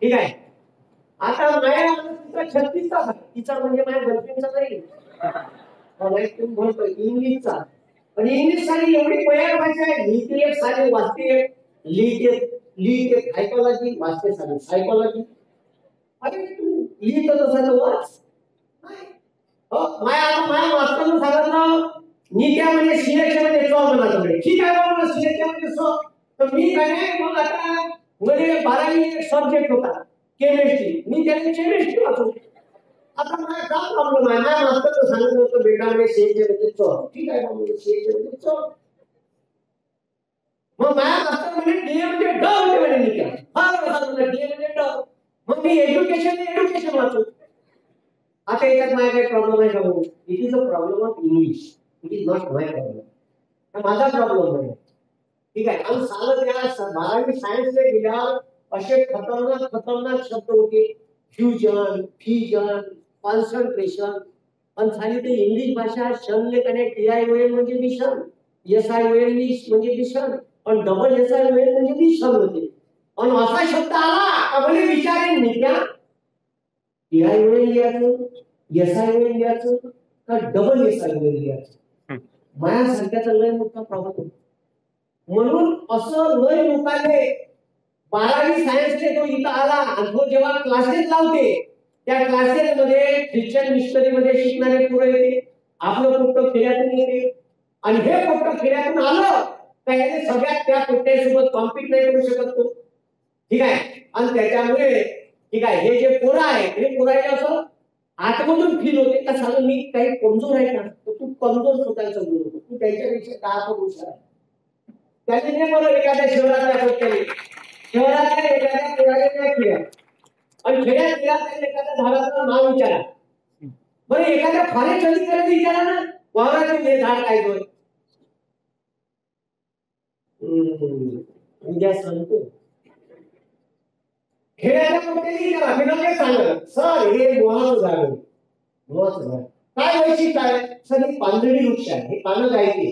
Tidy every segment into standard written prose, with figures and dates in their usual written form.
ठीक आहे. आता माझ्या तिचा 36चा तिचा म्हणजे माझ्या गर्लफ्रेंडचा नाही तुम्ही म्हणतो इंग्लिशचा. पण इंग्लिश सारी एवढी भयानक भाषा आहे. लिहिते एक सारी वाचते लिहिते सायकोलॉजी वाचते सारी सायकोलॉजी. अरे तू लिहित तसं वाच. माझ्या मास्तरनं सांगितलं नित्या म्हणजे सिलेक्शन मध्ये सो म्हणा. ठीक आहे बाबा सिलेक्शन मध्ये सो. तर मी काय मग आता मध्ये 12वी सब्जेक्ट होता केमिस्ट्री. मी त्याने केमिस्ट्री वाचू. आता मला काय प्रॉब्लेम आहे. माझ्या मास्तरनं सांगितलं होतं बेटा मी सिलेक्शन मध्ये सो. ठीक आहे बाबा सिलेक्शन मध्ये सो. मग माझ्या मास्तर म्हणजे डीए म्हणजे ड होते म्हणे नित्या. हा सांगितलं डीए म्हणजे ड. मग मी एज्युकेशन वाचू. आता याच्यात माझा काही प्रॉब्लेम आहे का भाऊ. It is a problem of English. It is not my problem. माझा प्रॉब्लेम नाही. ठीक आहे. आणि सांगत या 12वी सायन्सला गेल्यावर असे खतरनाक शब्द होते. Fusion fission concentration. पण झाली ते इंग्लिश भाषा शनले कने TION म्हणजे मिशन SION म्हणजे मिशन पण डबल SION म्हणजे मिशन होते. आणि असा शब्द आला का म्हणजे विचारेन नाही क्या TION लिहायचं SION लिहायचं का डबल SION लिहायचं. माझ्यासारख्याचा लय मोठा प्रॉब्लेम. म्हणून असं लय लोकांनी 12वी सायन्सचे तो इथं आला आणि तो जेव्हा क्लासेस लावते त्या क्लासेस मध्ये ख्रिश्चन मिशनरी मध्ये शिकणारे पुढे येते. आपलं पुढं खेड्यातून येते आणि हे पुढं खेड्यातून आलं तर याने सगळ्यात त्या पुढ्यासोबत कॉम्पिट नाही करू शकत तो. ठीक आहे. आणि त्याच्यामुळे ठीक आहे हे जे पोरं आहे हे पोरायला असं आतमधून फील होते का सांग मी काही कमजोर आहे का. तू कमजोर स्वतःला समजू नको. तू त्यांच्यापेक्षा का पण हुशार आहे. त्याने नाही बरोबर एखाद्या शहरातल्या गोष्टी शहरातल्या एखाद्या पोराला नाही खेळा आणि खेड्यात गेला तर एखाद्या झाडाचं नाव विचारा. बरं एखाद्या फॉरेस्ट अधिकाऱ्याला विचारा ना वावरात हे झाड काय दोन उद्या सांगतो. खेड्याच्या कोणत्याही विचारा मी नका सांगत सर हे मोहाचं झाड मोहाचं झाड काय वैशिष्ट्य आहे. सर ही पांढरी वृक्ष आहे. हे पानं जायचे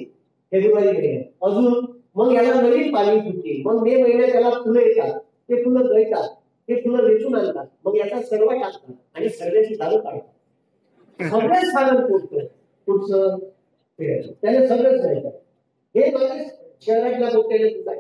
फेब्रुवारी महिन्यात. अजून मग याला नवीन पाणी फुटते. मग मे महिन्यात त्याला फुलं येतात. ते फुलं गळतात. ते फुलं वेचून आणतात. मग याचा सर्व टाकतात आणि सगळ्याची दारू काढतात. सगळ्याच साधन फुटतं पुढचं त्याने सगळंच राहतात. हे माझ्या शहरातल्या लोकांना